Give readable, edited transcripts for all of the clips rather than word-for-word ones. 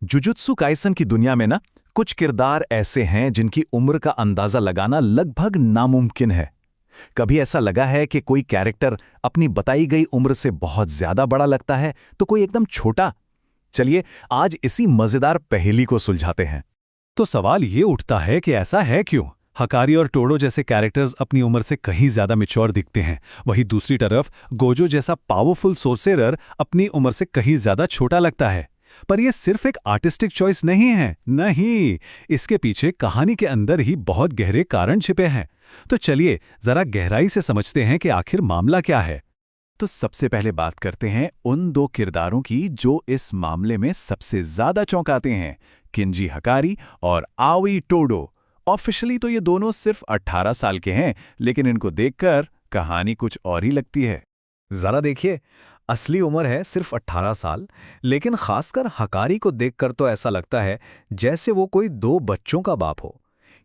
Jujutsu Kaisen की दुनिया में ना कुछ किरदार ऐसे हैं जिनकी उम्र का अंदाजा लगाना लगभग नामुमकिन है। कभी ऐसा लगा है कि कोई कैरेक्टर अपनी बताई गई उम्र से बहुत ज्यादा बड़ा लगता है तो कोई एकदम छोटा। चलिए आज इसी मजेदार पहेली को सुलझाते हैं। तो सवाल ये उठता है कि ऐसा है क्यों हकारी और टोडो जैसे कैरेक्टर्स अपनी उम्र से कहीं ज्यादा मैच्योर दिखते हैं, वहीं दूसरी तरफ गोजो जैसा पावरफुल सोर्सेरर अपनी उम्र से कहीं ज्यादा छोटा लगता है। पर यह सिर्फ एक आर्टिस्टिक चॉइस नहीं है, नहीं, इसके पीछे कहानी के अंदर ही बहुत गहरे कारण छिपे हैं। तो चलिए जरा गहराई से समझते हैं कि आखिर मामला क्या है। तो सबसे पहले बात करते हैं उन दो किरदारों की जो इस मामले में सबसे ज्यादा चौंकाते हैं, किंजी हकारी और आवी टोडो। ऑफिशियली तो ये दोनों सिर्फ 18 साल के हैं, लेकिन इनको देखकर कहानी कुछ और ही लगती है। जरा देखिए, असली उम्र है सिर्फ 18 साल, लेकिन खासकर हकारी को देखकर तो ऐसा लगता है जैसे वो कोई 2 बच्चों का बाप हो।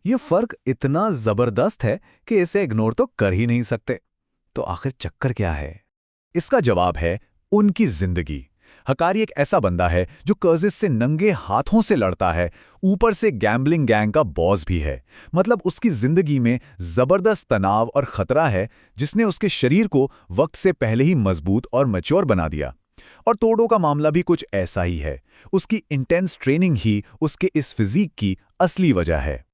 ये फर्क इतना जबरदस्त है कि इसे इग्नोर तो कर ही नहीं सकते। तो आखिर चक्कर क्या है? इसका जवाब है उनकी जिंदगी। हकारी एक ऐसा बंदा है जो कर्जिस से नंगे हाथों से लड़ता है, ऊपर से गैम्बलिंग गैंग का बॉस भी है। मतलब उसकी जिंदगी में जबरदस्त तनाव और खतरा है जिसने उसके शरीर को वक्त से पहले ही मजबूत और मैच्योर बना दिया। और टोडो का मामला भी कुछ ऐसा ही है। उसकी इंटेंस ट्रेनिंग ही उसके इस फिजीक की असली वजह है।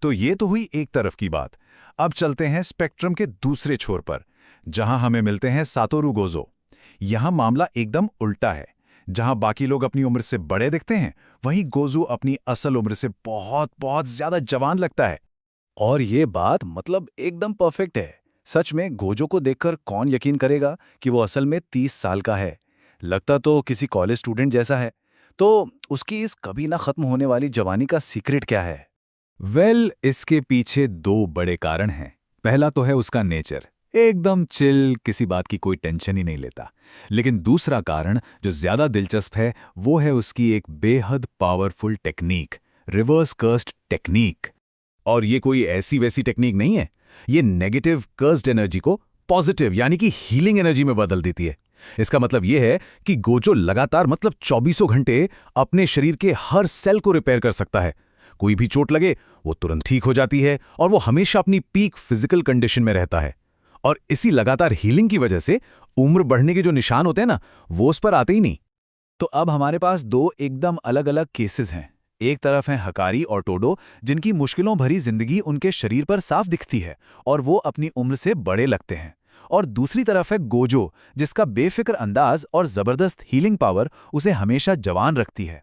तो ये तो हुई एक तरफ की बात। अब चलते हैं स्पेक्ट्रम के दूसरे छोर पर, जहां हमें मिलते हैं सातोरू गोजो। यहां मामला एकदम उल्टा है। जहां बाकी लोग अपनी उम्र से बड़े दिखते हैं, वहीं गोजो अपनी असल उम्र से बहुत बहुत ज्यादा जवान लगता है। और ये बात मतलब एकदम परफेक्ट है। सच में गोजो को देखकर कौन यकीन करेगा कि वो असल में 30 साल का है। लगता तो किसी कॉलेज स्टूडेंट जैसा है। तो उसकी इस कभी ना खत्म होने वाली जवानी का सीक्रेट क्या है? इसके पीछे 2 बड़े कारण हैं। पहला तो है उसका नेचर, एकदम चिल, किसी बात की कोई टेंशन ही नहीं लेता। लेकिन दूसरा कारण जो ज्यादा दिलचस्प है वो है उसकी एक बेहद powerful technique, reverse cursed technique. और ये कोई ऐसी वैसी टेक्निक नहीं है। ये नेगेटिव कर्स्ड एनर्जी को पॉजिटिव यानी कि हीलिंग एनर्जी में बदल देती है। इसका मतलब यह है कि गोजो लगातार मतलब 24 घंटे अपने शरीर के हर सेल को रिपेयर कर सकता है। कोई भी चोट लगे वो तुरंत ठीक हो जाती है और वो हमेशा अपनी पीक फिजिकल कंडीशन में रहता है। और इसी लगातार हीलिंग की वजह से उम्र बढ़ने के जो निशान होते हैं ना, वो उस पर आते ही नहीं। तो अब हमारे पास 2 एकदम अलग अलग केसेस हैं। एक तरफ है हकारी और टोडो, जिनकी मुश्किलों भरी जिंदगी उनके शरीर पर साफ दिखती है और वो अपनी उम्र से बड़े लगते हैं। और दूसरी तरफ है गोजो, जिसका बेफिक्र अंदाज और जबरदस्त हीलिंग पावर उसे हमेशा जवान रखती है।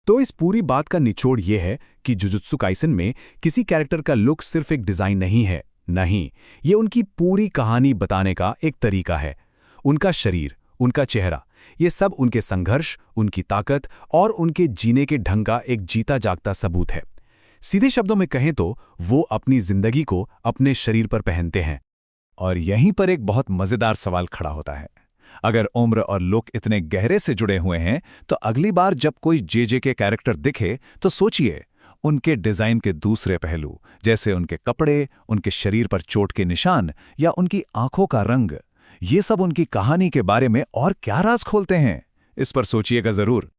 तो इस पूरी बात का निचोड़ यह है कि जुजुत्सु काइसन में किसी कैरेक्टर का लुक सिर्फ एक डिजाइन नहीं है। नहीं, ये उनकी पूरी कहानी बताने का एक तरीका है। उनका शरीर, उनका चेहरा, ये सब उनके संघर्ष, उनकी ताकत और उनके जीने के ढंग का एक जीता जागता सबूत है। सीधे शब्दों में कहें तो वो अपनी जिंदगी को अपने शरीर पर पहनते हैं। और यहीं पर एक बहुत मजेदार सवाल खड़ा होता है। अगर उम्र और लुक इतने गहरे से जुड़े हुए हैं, तो अगली बार जब कोई जे के कैरेक्टर दिखे तो सोचिए उनके डिजाइन के दूसरे पहलू, जैसे उनके कपड़े, उनके शरीर पर चोट के निशान या उनकी आंखों का रंग। ये सब उनकी कहानी के बारे में और क्या राज खोलते हैं, इस पर सोचिएगा जरूर।